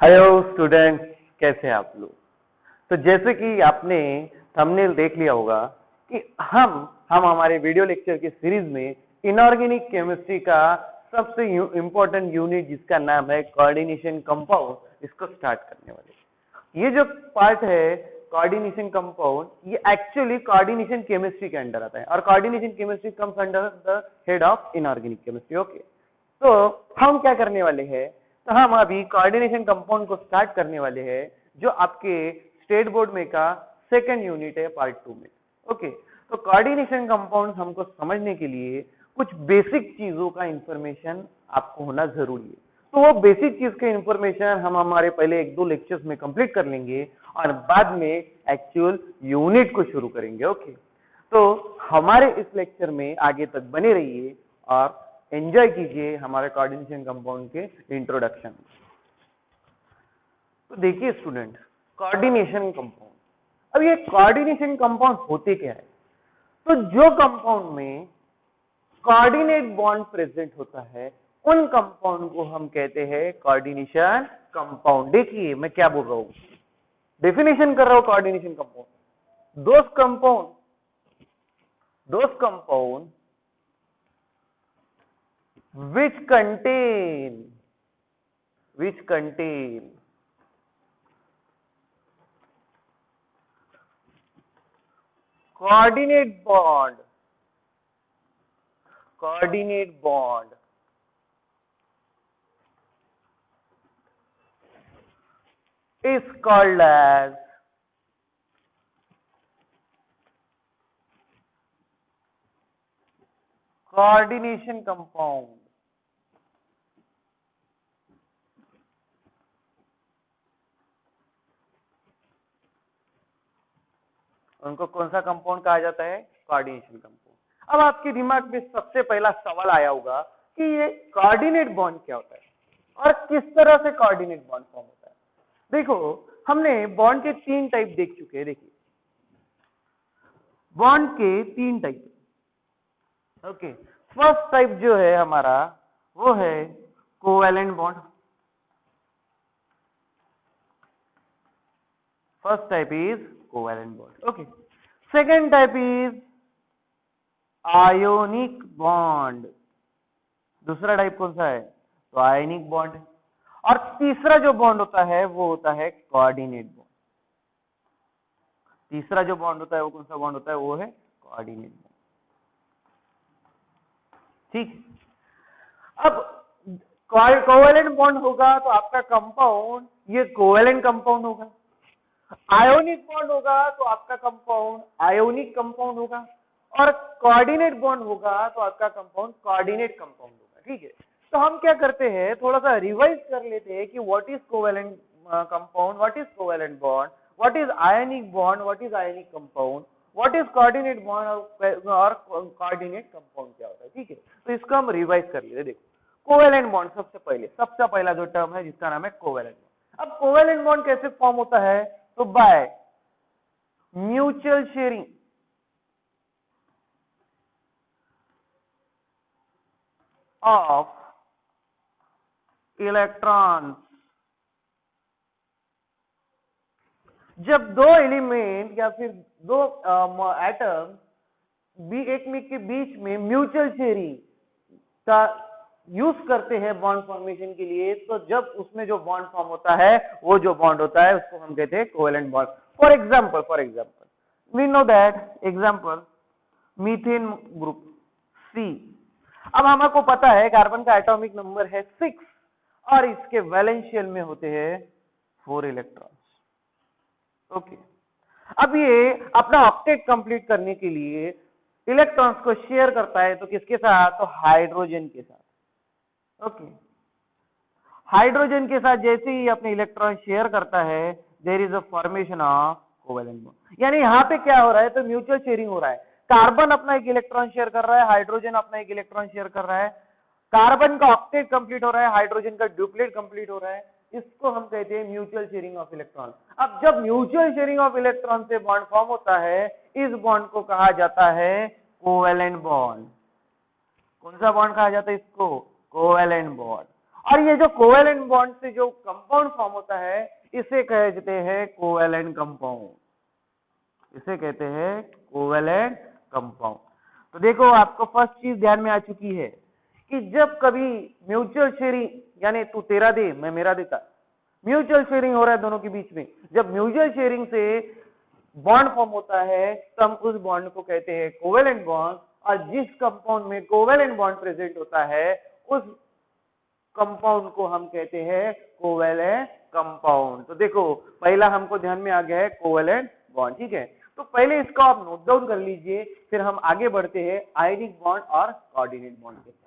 Hello student, कैसे हैं आप लोग। तो जैसे कि आपने थंबनेल देख लिया होगा कि हम हमारे वीडियो लेक्चर की सीरीज में इनऑर्गेनिक केमिस्ट्री का सबसे इम्पोर्टेंट यूनिट जिसका नाम है कोऑर्डिनेशन कंपाउंड, इसको स्टार्ट करने वाले हैं। ये जो पार्ट है कोऑर्डिनेशन कंपाउंड, ये एक्चुअली कोऑर्डिनेशन केमिस्ट्री के अंडर आता है और coordination chemistry comes under the head of inorganic chemistry. Okay, तो हम क्या करने वाले हैं, तो हम अभी कोऑर्डिनेशन कंपाउंड को स्टार्ट करने वाले हैं जो आपके स्टेट बोर्ड में का सेकंड यूनिट है पार्ट 2 में। ओके, तो कोऑर्डिनेशन कंपाउंड हमको समझने के लिए कुछ बेसिक चीजों का इंफॉर्मेशन आपको होना जरूरी है। तो वो बेसिक चीज के इंफॉर्मेशन हम हमारे पहले 1-2 लेक्चर्स में कंप्लीट कर लेंगे और बाद में एक्चुअल यूनिट को शुरू करेंगे। ओके, तो हमारे इस लेक्चर में आगे तक बने रहिए और एंजॉय कीजिए हमारे कोऑर्डिनेशन कंपाउंड के इंट्रोडक्शन। तो देखिए स्टूडेंट, कोऑर्डिनेशन कंपाउंड, अब ये कोऑर्डिनेशन कंपाउंड होते क्या है। तो जो कंपाउंड में कोऑर्डिनेट बॉन्ड प्रेजेंट होता है उन कंपाउंड को हम कहते हैं कोऑर्डिनेशन कंपाउंड। देखिए मैं क्या बोल रहा हूं, डेफिनेशन कर रहा हूं coordination compound, those compound which contain coordinate bond is called as coordination compound। उनको कौन सा कंपाउंड कहा जाता है, कोऑर्डिनेशन कंपाउंड। अब आपके दिमाग में सबसे पहला सवाल आया होगा कि ये कोऑर्डिनेट बॉन्ड क्या होता है और किस तरह से कोऑर्डिनेट बॉन्ड फॉर्म होता है। देखो, हमने बॉन्ड के 3 टाइप देख चुके हैं। देखिए, बॉन्ड के 3 टाइप। ओके, फर्स्ट टाइप जो है हमारा वो है covalent bond. First type is covalent bond. Okay, second type is ionic bond. दूसरा टाइप कौन सा है, तो आयोनिक बॉन्ड। और तीसरा जो बॉन्ड होता है वो होता है कोऑर्डिनेट बॉन्ड। तीसरा जो बॉन्ड होता है वो कौन सा बॉन्ड होता है, वो है कोऑर्डिनेट बॉन्ड। ठीक, अब कोवैलेंट बॉन्ड होगा तो आपका कंपाउंड ये कोवैलेंट कंपाउंड होगा। आयोनिक बॉन्ड होगा तो आपका कंपाउंड आयोनिक कंपाउंड होगा और कोऑर्डिनेट बॉन्ड होगा तो आपका कंपाउंड कोऑर्डिनेट कंपाउंड होगा। ठीक है, तो हम क्या करते हैं, थोड़ा सा रिवाइज कर लेते हैं कि what is covalent compound, what is covalent bond, what is ionic bond, what is ionic compound, what is coordinate bond और कोऑर्डिनेट कंपाउंड क्या होता है। ठीक है, तो इसको हम रिवाइज कर लेते हैं। देखो, कोवैलेंट बॉन्ड सबसे पहला जो टर्म है जिसका नाम है कोवैलेंट बॉन्ड। अब कोवैलेंट बॉन्ड कैसे फॉर्म होता है, तो bye mutual sharing of electrons. जब दो एलिमेंट या फिर दो एटम एक के बीच में म्यूचुअल शेयरिंग का यूज करते हैं बॉन्ड फॉर्मेशन के लिए, तो जब उसमें जो बॉन्ड फॉर्म होता है वो जो बॉन्ड होता है उसको हम कहते हैं covalent bond. For example we know that example methane group C। अब हमको पता है कार्बन का एटॉमिक नंबर है 6 और इसके वैलेंशियल में होते हैं 4 इलेक्ट्रॉन्स। ओके, अब ये अपना ऑक्टेट कंप्लीट करने के लिए इलेक्ट्रॉन्स को शेयर करता है, तो किसके साथ, तो हाइड्रोजन के साथ। ओके, हाइड्रोजन के साथ जैसे ही अपने इलेक्ट्रॉन शेयर करता है there is a formation of covalent bond. यानी यहाँ पे क्या हो रहा है, तो म्यूचुअल शेयरिंग हो रहा है। कार्बन अपना एक इलेक्ट्रॉन शेयर कर रहा है, हाइड्रोजन अपना एक इलेक्ट्रॉन शेयर कर रहा है, कार्बन का ऑक्टेट कंप्लीट हो रहा है, हाइड्रोजन का ड्यूप्लेट कंप्लीट हो रहा है। इसको हम कहते हैं म्यूचुअल शेयरिंग ऑफ इलेक्ट्रॉन। अब जब म्यूचुअल शेयरिंग ऑफ इलेक्ट्रॉन से बॉन्ड फॉर्म होता है, इस बॉन्ड को कहा जाता है कोवैलेंट बॉन्ड। कौन सा बॉन्ड कहा जाता है इसको, कोवैलेंट बॉन्ड। और ये जो कोवेलेंट बॉन्ड से जो कंपाउंड फॉर्म होता है इसे कहते हैं कोवेलेंट कंपाउंड, इसे कहते हैं कोवेलेंट कंपाउंड। तो देखो आपको फर्स्ट चीज ध्यान में आ चुकी है कि जब कभी म्यूचुअल शेयरिंग, यानी तू तेरा दे मैं मेरा देता, म्यूचुअल शेयरिंग हो रहा है दोनों के बीच में, जब म्यूचुअल शेयरिंग से बॉन्ड फॉर्म होता है तो हम उस बॉन्ड को कहते हैं कोवेलेंट बॉन्ड, और जिस कंपाउंड में कोवेलेंट बॉन्ड प्रेजेंट होता है उस कंपाउंड को हम कहते हैं कोवेलेंट कंपाउंड। तो देखो पहला हमको ध्यान में आ गया है कोवेलेंट बॉन्ड, ठीक है। तो पहले इसको आप नोट डाउन कर लीजिए, फिर हम आगे बढ़ते हैं आयनिक बॉन्ड और कोऑर्डिनेट बॉन्ड के साथ।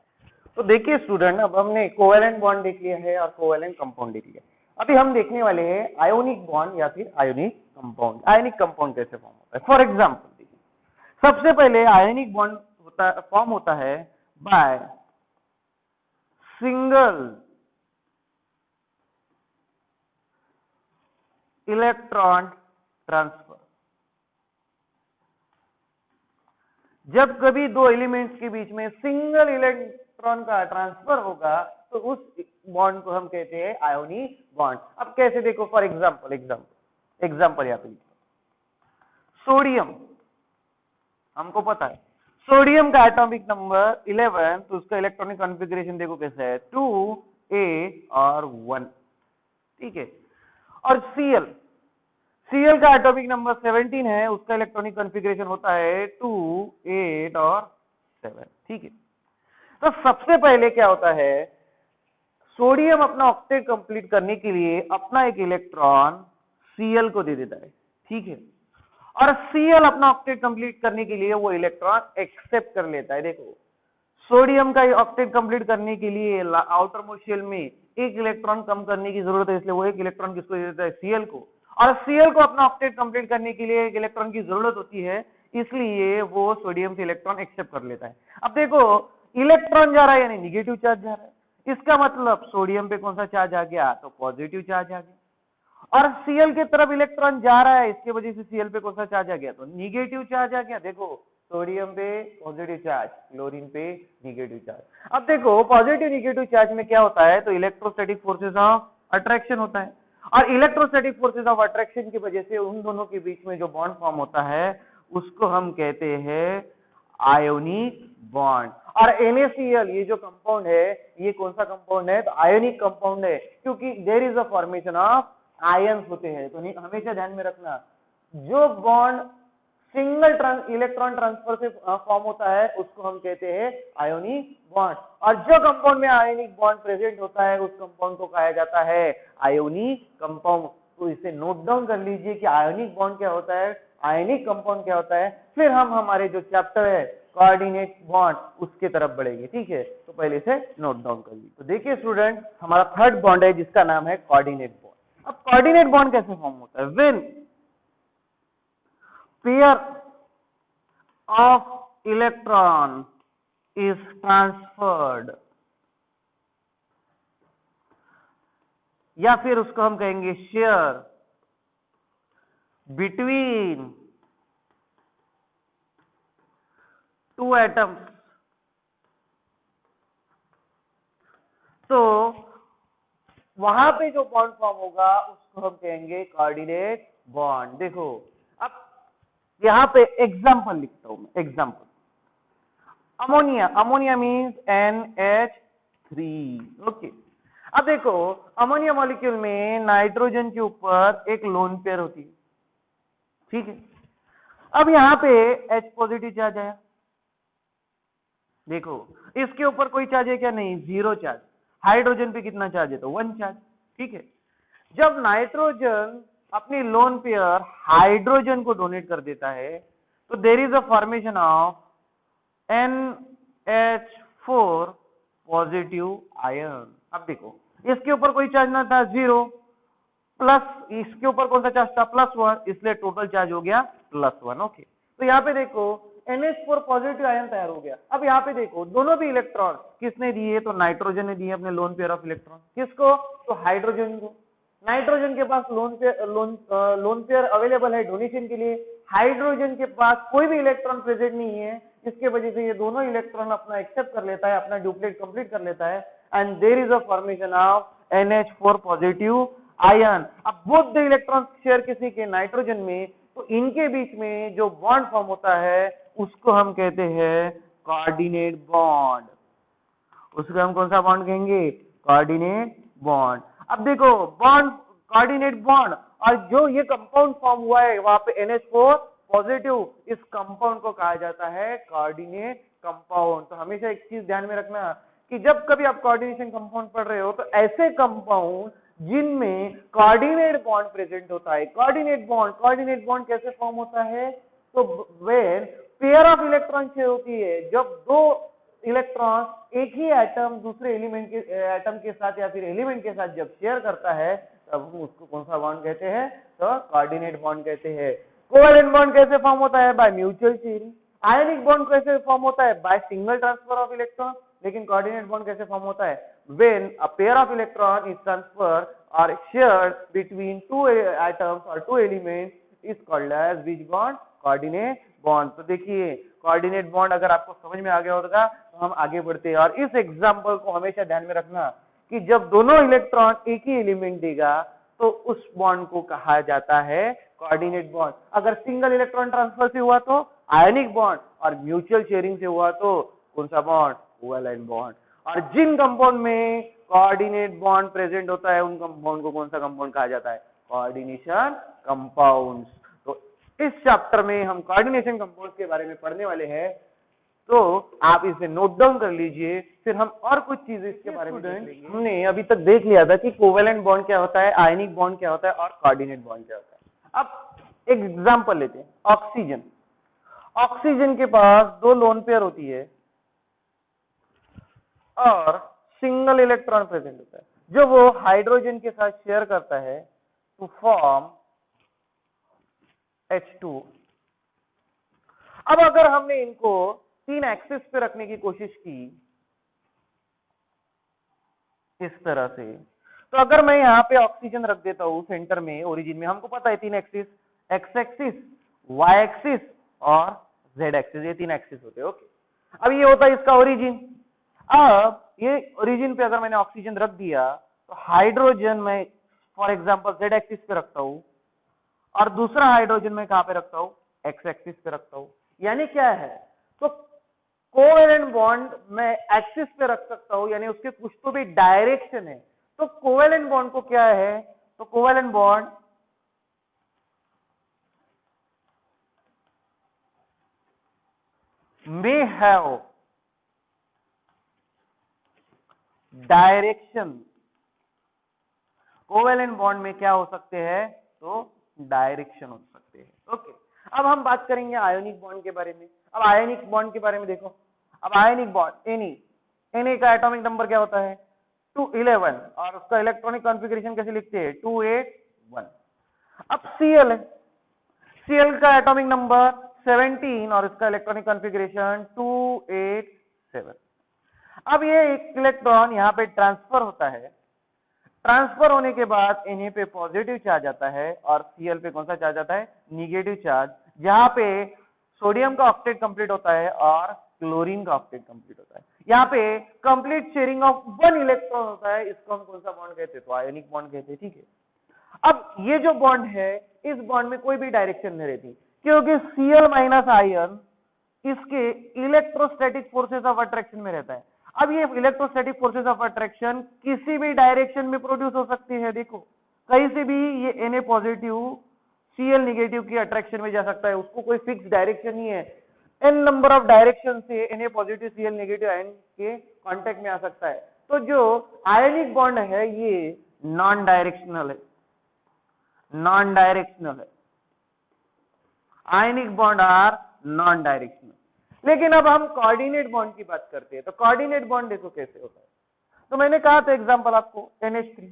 तो देखिए स्टूडेंट, अब हमने कोवेलेंट बॉन्ड देख लिया है और कोवेलेंट कंपाउंड देख लिया, अभी हम देखने वाले हैं आयोनिक बॉन्ड या फिर आयोनिक कंपाउंड। आयनिक कंपाउंड कैसे फॉर्म होता है, फॉर एग्जाम्पल देखिए, सबसे पहले आयनिक बॉन्ड फॉर्म होता है बाय सिंगल इलेक्ट्रॉन ट्रांसफर। जब कभी दो एलिमेंट्स के बीच में सिंगल इलेक्ट्रॉन का ट्रांसफर होगा तो उस बॉन्ड को हम कहते हैं आयोनिक बॉन्ड। अब कैसे देखो, फॉर एग्जांपल एग्जांपल यहाँ पे सोडियम, हमको पता है सोडियम का एटॉमिक नंबर 11, तो उसका इलेक्ट्रॉनिक कॉन्फ़िगरेशन देखो कैसा है 2 और 1, ठीक है। और Cl का एटॉमिक नंबर 17 है, उसका इलेक्ट्रॉनिक कॉन्फ़िगरेशन होता है 2 8 और 7, ठीक है। तो सबसे पहले क्या होता है, सोडियम अपना ऑक्टेट कंप्लीट करने के लिए अपना एक इलेक्ट्रॉन Cl को दे देता है, ठीक है। और Cl अपना ऑक्टेट कंप्लीट करने के लिए वो इलेक्ट्रॉन एक्सेप्ट कर लेता है। देखो सोडियम का ऑक्टेट कंप्लीट करने के लिए आउटर मोस्ट शेल में एक इलेक्ट्रॉन कम करने की जरूरत है, इसलिए वो एक इलेक्ट्रॉन किसको दे देता है, Cl को। और Cl को अपना ऑक्टेट कंप्लीट करने के लिए एक इलेक्ट्रॉन की जरूरत होती है, इसलिए वो सोडियम से इलेक्ट्रॉन एक्सेप्ट कर लेता है। अब देखो इलेक्ट्रॉन जा रहा है यानी निगेटिव चार्ज जा रहा है, इसका मतलब सोडियम पे कौन सा चार्ज आ गया, तो पॉजिटिव चार्ज आ गया। और Cl की तरफ इलेक्ट्रॉन जा रहा है, इसके वजह से Cl पे कौन सा चार्ज आ गया, तो निगेटिव चार्ज आ गया। देखो सोडियम पे पॉजिटिव चार्ज, क्लोरीन पे निगेटिव चार्ज। अब देखो पॉजिटिव निगेटिव चार्ज में क्या होता है, तो इलेक्ट्रोस्टैटिक फोर्सेस ऑफ अट्रैक्शन होता है, और इलेक्ट्रोस्टैटिक फोर्सेस ऑफ अट्रैक्शन की वजह से उन दोनों के बीच में जो बॉन्ड फॉर्म होता है उसको हम कहते हैं आयोनिक बॉन्ड। और NaCl ये जो कंपाउंड है ये कौन सा कंपाउंड है, तो आयोनिक कंपाउंड है, क्योंकि there is a formation of ions होते हैं। तो हमेशा ध्यान में रखना, जो बॉन्ड सिंगल इलेक्ट्रॉन ट्रांसफर से फॉर्म होता है उसको हम कहते हैं आयोनिक बॉन्ड, और जो कंपाउंड में आयोनिक बॉन्ड प्रेजेंट होता है उस कंपाउंड को कहा जाता है आयोनिक कंपाउंड। तो इसे नोट डाउन कर लीजिए कि आयोनिक बॉन्ड क्या होता है, आयोनिक कंपाउंड क्या होता है, फिर हम हमारे जो चैप्टर है कोऑर्डिनेट बॉन्ड उसके तरफ बढ़ेंगे, ठीक है। तो पहले इसे नोट डाउन कर लीजिए। तो देखिए स्टूडेंट, हमारा थर्ड बॉन्ड है जिसका नाम है कोऑर्डिनेट बॉन्ड। अब कोऑर्डिनेट बॉन्ड कैसे फॉर्म होता है, when pair of electron is transferred, या फिर उसको हम कहेंगे शेयर बिटवीन टू एटम्स। तो वहां पे जो बॉन्ड फॉर्म होगा उसको हम कहेंगे कोऑर्डिनेट बॉन्ड। देखो अब यहां पे एग्जांपल लिखता हूं मैं, example ammonia means NH3, okay. अब देखो अमोनिया मॉलिक्यूल में नाइट्रोजन के ऊपर एक लोन पेयर होती है, ठीक है। अब यहां पे H पॉजिटिव चार्ज आया, देखो इसके ऊपर कोई चार्ज है क्या, नहीं, जीरो चार्ज। हाइड्रोजन पे कितना चार्ज है, तो 1 चार्ज, ठीक है। जब नाइट्रोजन अपनी लोन पेयर हाइड्रोजन को डोनेट कर देता है तो there is a formation of NH4 positive ion. अब देखो इसके ऊपर कोई चार्ज ना था, जीरो, प्लस इसके ऊपर कौन सा चार्ज था, +1, इसलिए टोटल चार्ज हो गया +1, ओके। तो यहाँ पे देखो NH4 पॉजिटिव आयन तैयार हो गया। अब यहाँ पे देखो दोनों भी इलेक्ट्रॉन किसने दिए, तो नाइट्रोजन ने दिए अपने लोन पेयर ऑफ इलेक्ट्रॉन, किसको, तो हाइड्रोजन को। नाइट्रोजन के पास लोन पेयर अवेलेबल है डोनेशन के लिए, हाइड्रोजन के पास कोई भी इलेक्ट्रॉन प्रेजेंट नहीं है, इसके वजह से ये दोनों इलेक्ट्रॉन अपना एक्सेप्ट कर लेता है, अपना ड्यूप्लेट कंप्लीट कर लेता है। And there is a formation of NH4 positive ion. अब बोथ द इलेक्ट्रॉन शेयर किसी के नाइट्रोजन में, तो इनके बीच में जो बॉन्ड फॉर्म होता है उसको हम कहते हैं कोऑर्डिनेट बॉन्ड। उसको हम कौन सा बॉन्ड कहेंगे? Coordinate bond. अब देखो बॉन्ड, कोऑर्डिनेट बॉन्ड, और जो ये कंपाउंड फॉर्म हुआ है वहां पे NH4 पॉजिटिव, इस कंपाउंड को कहा जाता है कोऑर्डिनेट कंपाउंड। तो हमेशा एक चीज ध्यान में रखना कि जब कभी आप कोऑर्डिनेशन कंपाउंड पढ़ रहे हो तो ऐसे कंपाउंड जिनमें कोऑर्डिनेट बॉन्ड प्रेजेंट होता है। कोऑर्डिनेट बॉन्ड कैसे फॉर्म होता है? तो when pair of electron share होती है, जब दो इलेक्ट्रॉन एक ही एटम दूसरे एलिमेंट के एटम के साथ या फिर एलिमेंट के साथ जब शेयर करता है तब उसको कौन सा बॉन्ड कहते हैं? तो कोऑर्डिनेट बॉन्ड कहते हैं। कोवैलेंट बॉन्ड कैसे फॉर्म होता है? By mutual sharing. Ionic bond कैसे फॉर्म होता है? By single transfer of electron. लेकिन कोऑर्डिनेट बॉन्ड कैसे फॉर्म होता है? When a pair of electron is transfer और शेयर्ड बिटवीन टू एटम्स और two elements is called as which bond? Coordinate bond. तो देखिए कोऑर्डिनेट बॉन्ड अगर आपको समझ में आ गया होगा तो हम आगे बढ़ते हैं। और इस एग्जांपल को हमेशा ध्यान में रखना कि जब दोनों इलेक्ट्रॉन एक ही एलिमेंट देगा तो उस बॉन्ड को कहा जाता है कोऑर्डिनेट बॉन्ड। अगर सिंगल इलेक्ट्रॉन ट्रांसफर से हुआ तो आयनिक बॉन्ड, और म्यूचुअल शेयरिंग से हुआ तो कौन सा बॉन्ड? Covalent bond. और जिन कंपाउंड में कोऑर्डिनेट बॉन्ड प्रेजेंट होता है उन कंपाउंड को कौन सा कंपाउंड कहा जाता है? Coordination compounds. तो इस चैप्टर में हम कोऑर्डिनेशन कंपाउंड्स के बारे में पढ़ने वाले हैं, तो आप इसे नोट डाउन कर लीजिए, फिर हम और कुछ चीजें इसके बारे में देख लेंगे। हमने अभी तक देख लिया था कि कोवैलेंट बॉन्ड क्या होता है, आयनिक बॉन्ड क्या होता है और कोऑर्डिनेट बॉन्ड क्या होता है। अब एक एग्जांपल लेते हैं, ऑक्सीजन। ऑक्सीजन के पास दो लोन पेयर होती है और सिंगल इलेक्ट्रॉन प्रेजेंट होता है, जो वो हाइड्रोजन के साथ शेयर करता है टू फॉर्म H2। अब अगर हमने इनको तीन एक्सिस पे रखने की कोशिश की इस तरह से, तो अगर मैं यहाँ पे ऑक्सीजन रख देता हूं सेंटर में, ओरिजिन में, हमको पता है तीन axis, X axis, Y axis और जेड एक्सिस, ये तीन एक्सिस होते हैं। ओके, अब ये होता है इसका ओरिजिन। अब ये ओरिजिन पे अगर मैंने ऑक्सीजन रख दिया तो हाइड्रोजन मैं फॉर एग्जांपल जेड एक्सिस पे रखता हूं और दूसरा हाइड्रोजन मैं कहां पे रखता हूं? एक्स एक्सिस पे रखता हूं। यानी क्या है? तो कोवैलेंट बॉन्ड मैं एक्सिस पे रख सकता हूं, यानी उसके कुछ तो भी डायरेक्शन है। तो कोवैलेंट बॉन्ड को क्या है? तो covalent bond may have direction. Covalent bond में क्या हो सकते हैं? तो डायरेक्शन हो सकते हैं। ओके, अब हम बात करेंगे आयोनिक बॉन्ड के बारे में। अब आयोनिक बॉन्ड के बारे में देखो। अब आयोनिक बॉन्ड Na का एटॉमिक नंबर क्या होता है? 211, और उसका इलेक्ट्रॉनिक कॉन्फ़िगरेशन कैसे लिखते हैं? 281। अब Cl है, Cl का एटॉमिक नंबर 17 और इसका इलेक्ट्रॉनिक कॉन्फ़िगरेशन 287। अब ये एक इलेक्ट्रॉन यहाँ पे ट्रांसफर होता है, ट्रांसफर होने के बाद Na पे पॉजिटिव चार्ज आता है और Cl पे कौन सा चार्ज आता है? निगेटिव चार्ज, जहां पे सोडियम का ऑक्टेट कंप्लीट होता है और क्लोरीन का ऑक्टेट कंप्लीट होता है। यहाँ पे complete sharing of one electron होता है, इसको हम कौन सा बॉन्ड कहते हैं? तो आयोनिक बॉन्ड कहते हैं। ठीक है, अब ये जो बॉन्ड है, इस बॉन्ड में कोई भी डायरेक्शन नहीं रहती, क्योंकि Cl माइनस आयन इसके इलेक्ट्रोस्टैटिक फोर्सेस ऑफ अट्रैक्शन में रहता है। अब ये इलेक्ट्रोस्टैटिक फोर्सेस ऑफ अट्रैक्शन किसी भी डायरेक्शन में प्रोड्यूस हो सकती है। देखो कहीं से भी ये Na पॉजिटिव Cl नेगेटिव की अट्रैक्शन में जा सकता है, उसको कोई फिक्स डायरेक्शन नहीं है। n नंबर ऑफ डायरेक्शन से Na positive Cl negative ion के कांटेक्ट में आ सकता है। तो जो आयनिक बॉन्ड है ये नॉन डायरेक्शनल है, नॉन डायरेक्शनल है। Ionic bond are non directional. लेकिन अब हम कोऑर्डिनेट बॉन्ड की बात करते हैं, तो कोऑर्डिनेट बॉन्ड देखो कैसे होता है। तो मैंने कहा था एग्जांपल आपको, NH3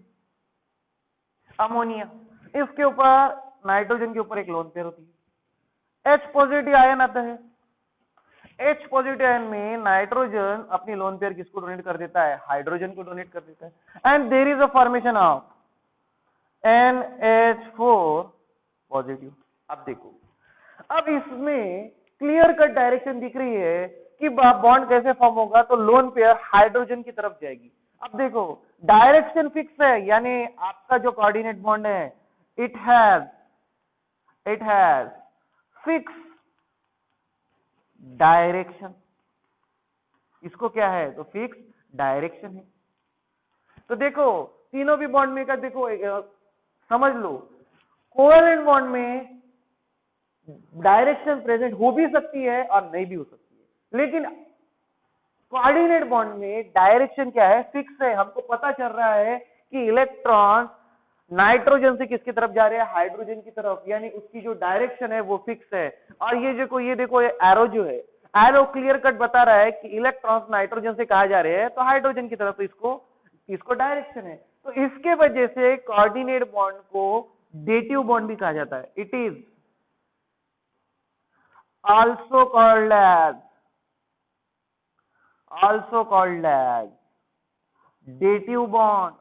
अमोनिया, इसके ऊपर नाइट्रोजन के ऊपर एक लोन पेयर होती है, H पॉजिटिव आयन आता है। H पॉजिटिव आयन में नाइट्रोजन अपनी लोन पेयर किसको डोनेट कर देता है? हाइड्रोजन को डोनेट कर देता है, and there is a formation of NH4 positive. अब देखो, अब इसमें क्लियर कट डायरेक्शन दिख रही है कि बॉन्ड कैसे फॉर्म होगा। तो लोन पेयर हाइड्रोजन की तरफ जाएगी, अब देखो डायरेक्शन फिक्स है, यानी आपका जो कोऑर्डिनेट बॉन्ड है इट हैज फिक्स डायरेक्शन। इसको क्या है तो फिक्स डायरेक्शन है। तो देखो तीनों भी बॉन्ड में का देखो समझ लो, कोवेलेंट बॉन्ड में डायरेक्शन प्रेजेंट हो भी सकती है और नहीं भी हो सकती है, लेकिन कोऑर्डिनेट बॉन्ड में डायरेक्शन क्या है, फिक्स है। हमको पता चल रहा है कि इलेक्ट्रॉन नाइट्रोजन से किसकी तरफ जा रहे हैं, हाइड्रोजन की तरफ, यानी उसकी जो डायरेक्शन है वो फिक्स है। और ये देखो ये एरो जो है, एरो क्लियर कट बता रहा है कि इलेक्ट्रॉन्स नाइट्रोजन से कहा जा रहे हैं तो हाइड्रोजन की तरफ, इसको डायरेक्शन है। तो इसके वजह से कोऑर्डिनेट बॉन्ड को डेटिव बॉन्ड भी कहा जाता है। It is also called as dative bond।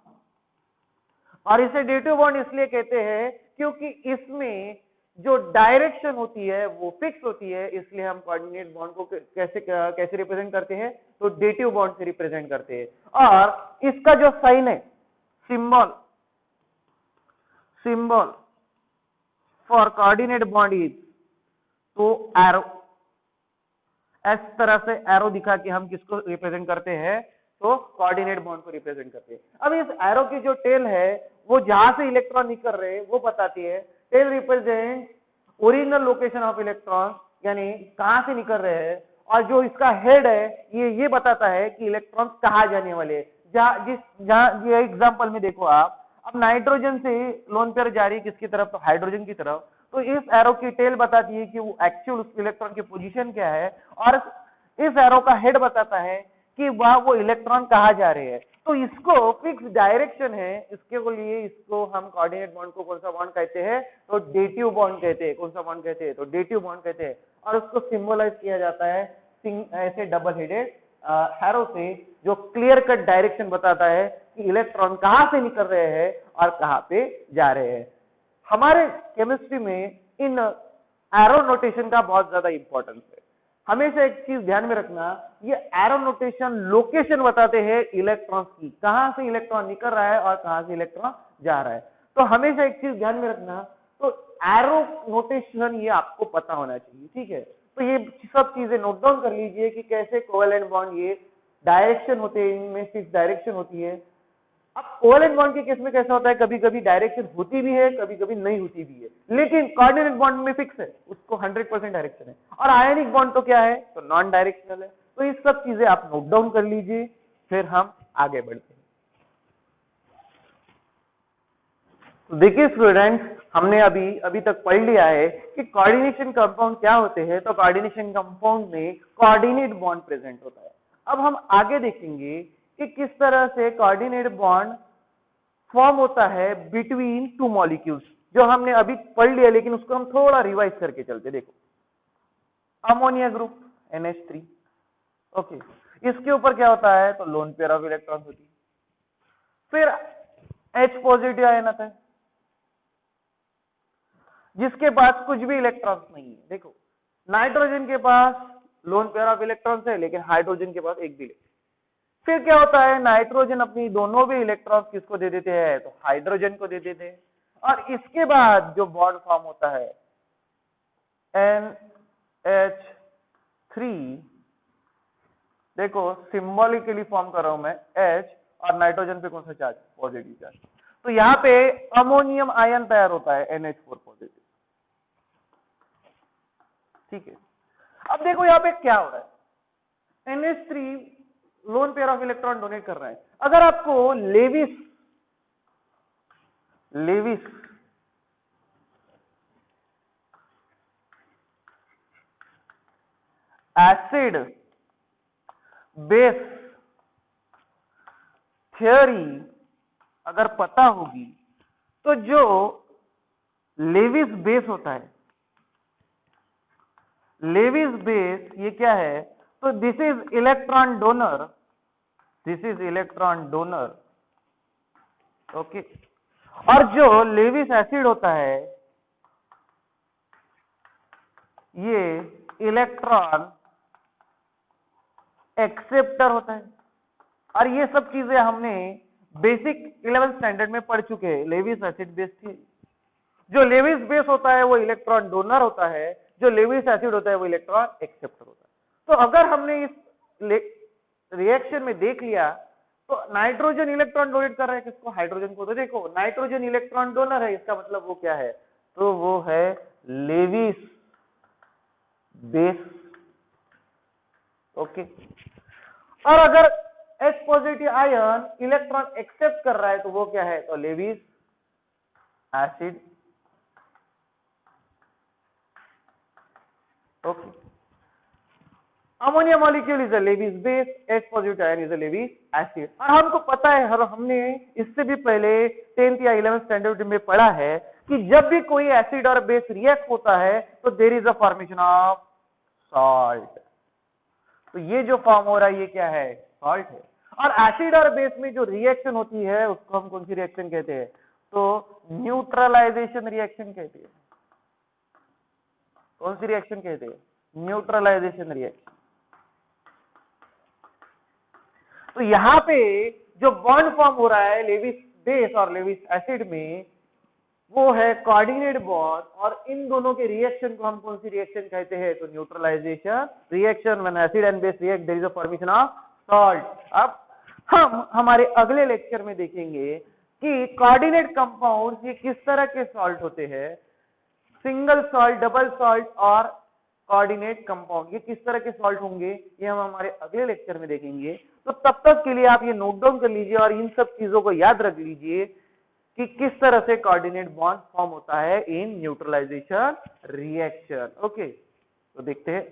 और इसे डेटिव बॉन्ड इसलिए कहते हैं क्योंकि इसमें जो डायरेक्शन होती है वो फिक्स होती है, इसलिए हम कोऑर्डिनेट बॉन्ड को कैसे रिप्रेजेंट करते हैं तो डेटिव बॉन्ड से रिप्रेजेंट करते हैं। और इसका जो साइन है, symbol for coordinate bond is तो एरो। इस तरह से एरो दिखा के हम किसको रिप्रेजेंट करते हैं तो कोऑर्डिनेट बॉन्ड को रिप्रेजेंट करते हैं। अब इस एरो की जो टेल है वो जहां से इलेक्ट्रॉन निकल रहे हैं वो बताती है। Tail represent original location of electron, यानी कहां से निकल रहे हैं, और जो इसका हेड है ये बताता है कि इलेक्ट्रॉन कहां जाने वाले हैं। जहां ये एग्जांपल में देखो आप, अब नाइट्रोजन से लोन पेयर जा रही है किसकी तरफ तो हाइड्रोजन की तरफ, तो इस एरो की टेल बताती है कि वो एक्चुअल उस इलेक्ट्रॉन की पोजीशन क्या है, और इस एरो का हेड बताता है कि वो इलेक्ट्रॉन कहाँ जा रहे हैं। तो इसको फिक्स डायरेक्शन है, इसके लिए इसको हम कोऑर्डिनेट बॉन्ड को कौन सा बॉन्ड कहते हैं तो डेटिव बॉन्ड कहते हैं। कौन सा बॉन्ड कहते हैं तो डेटिव बॉन्ड कहते हैं। और उसको सिंबलाइज किया जाता है ऐसे डबल हेडेड एरो से, जो क्लियर कट डायरेक्शन बताता है कि इलेक्ट्रॉन कहां से निकल रहे हैं और कहां पे जा रहे हैं। हमारे केमिस्ट्री में इन एरो नोटेशन का बहुत ज्यादा इंपॉर्टेंस है। हमेशा एक चीज ध्यान में रखना, ये एरो नोटेशन लोकेशन बताते हैं इलेक्ट्रॉन्स की, कहां से इलेक्ट्रॉन निकल रहा है और कहां से इलेक्ट्रॉन जा रहा है। तो हमेशा एक चीज ध्यान में रखना, तो एरो नोटेशन ये आपको पता होना चाहिए, ठीक है। तो ये सब चीजें नोट डाउन कर लीजिए कि कैसे कोवेलेंट बॉन्ड ये डायरेक्शन होते हैं, इनमें फिक्स डायरेक्शन होती है। अब कोवेलेंट बॉन्ड के केस में कैसा होता है, कभी कभी डायरेक्शन होती भी है, कभी कभी नहीं होती भी है, लेकिन कोऑर्डिनेट बॉन्ड में फिक्स है, उसको 100% डायरेक्शन है। और आयनिक बॉन्ड तो क्या है तो नॉन डायरेक्शनल है। तो ये सब चीजें आप नोट डाउन कर लीजिए, फिर हम आगे बढ़ते हैं। तो देखिए स्टूडेंट, हमने अभी तक पढ़ लिया है कि कोऑर्डिनेशन कंपाउंड क्या होते हैं। तो कोऑर्डिनेशन कंपाउंड में कोऑर्डिनेट बॉन्ड प्रेजेंट होता है। अब हम आगे देखेंगे कि किस तरह से कोऑर्डिनेट बॉन्ड फॉर्म होता है बिटवीन टू मॉलिक्यूल्स, जो हमने अभी पढ़ लिया, लेकिन उसको हम थोड़ा रिवाइज करके चलते। देखो अमोनिया ग्रुप NH3, ओके, इसके ऊपर क्या होता है तो लोन पेयर ऑफ इलेक्ट्रॉन होती है। फिर H पॉजिटिव आयन आता है जिसके पास कुछ भी इलेक्ट्रॉन्स नहीं है। देखो नाइट्रोजन के पास लोन पेयर ऑफ इलेक्ट्रॉन्स है, लेकिन हाइड्रोजन के पास एक भी नहीं। फिर क्या होता है, नाइट्रोजन अपनी दोनों भी इलेक्ट्रॉन्स किसको दे देते हैं तो हाइड्रोजन को दे देते हैं। और इसके बाद जो बॉन्ड फॉर्म होता है NH3, देखो सिंबॉलिकली फॉर्म कर रहा हूं मैं H, और नाइट्रोजन पे कौन सा चार्ज पॉजिटिव चार्ज, तो यहां पे अमोनियम आयन तैयार होता है NH4 पॉजिटिव, ठीक है। अब देखो यहां पे क्या हो रहा है, NH3 lone pair of electron donate कर रहा है। अगर आपको लेविस एसिड बेस थ्योरी अगर पता होगी, तो जो लेविस बेस होता है, लेविस बेस ये क्या है तो this is electron donor, okay. और जो लेविस एसिड होता है ये इलेक्ट्रॉन एक्सेप्टर होता है। और ये सब चीजें हमने बेसिक 11th स्टैंडर्ड में पढ़ चुके हैं, लेविस एसिड बेस थ्योरी। जो लेविस बेस होता है वो इलेक्ट्रॉन डोनर होता है, जो लेविस एसिड होता है वो इलेक्ट्रॉन एक्सेप्टर होता है। तो अगर हमने इस रिएक्शन में देख लिया तो नाइट्रोजन इलेक्ट्रॉन डोनेट कर रहा है किसको, हाइड्रोजन को। तो देखो नाइट्रोजन इलेक्ट्रॉन डोनर है, इसका मतलब वो क्या है, तो वो है लेविस बेस। ओके, और अगर H positive ion electron accept कर रहा है तो वो क्या है, तो Lewis acid. Okay, ammonia molecule is a Lewis base, H positive ion is a Lewis acid. और हमको पता है, हमने इससे भी पहले 10th या 11th स्टैंडर्ड में पढ़ा है कि जब भी कोई एसिड और बेस रिएक्ट होता है तो there is a formation of salt. तो ये जो फॉर्म हो रहा है ये क्या है, सॉल्ट है। और एसिड और बेस में जो रिएक्शन होती है उसको हम कौन सी रिएक्शन कहते हैं, तो न्यूट्रलाइजेशन रिएक्शन कहते हैं। कौन सी रिएक्शन कहते हैं, न्यूट्रलाइजेशन रिएक्शन। तो यहां पे जो बॉन्ड फॉर्म हो रहा है लेविस बेस और लेविस एसिड में वो है कोऑर्डिनेट बॉन्ड, और इन दोनों के रिएक्शन को हम कौन सी रिएक्शन कहते हैं, तो neutralisation reaction. When acid and base react there is a formation of salt. अब हम हमारे अगले लेक्चर में देखेंगे कि कोऑर्डिनेट कंपाउंड ये किस तरह के सॉल्ट होते हैं, सिंगल सॉल्ट, डबल सॉल्ट और कोऑर्डिनेट कंपाउंड, ये किस तरह के सॉल्ट होंगे, ये हम हमारे अगले लेक्चर में देखेंगे। तो तब तक के लिए आप ये नोट डाउन कर लीजिए और इन सब चीजों को याद रख लीजिए कि किस तरह से कोऑर्डिनेट बॉन्ड फॉर्म होता है इन न्यूट्रलाइजेशन रिएक्शन। ओके, तो देखते हैं।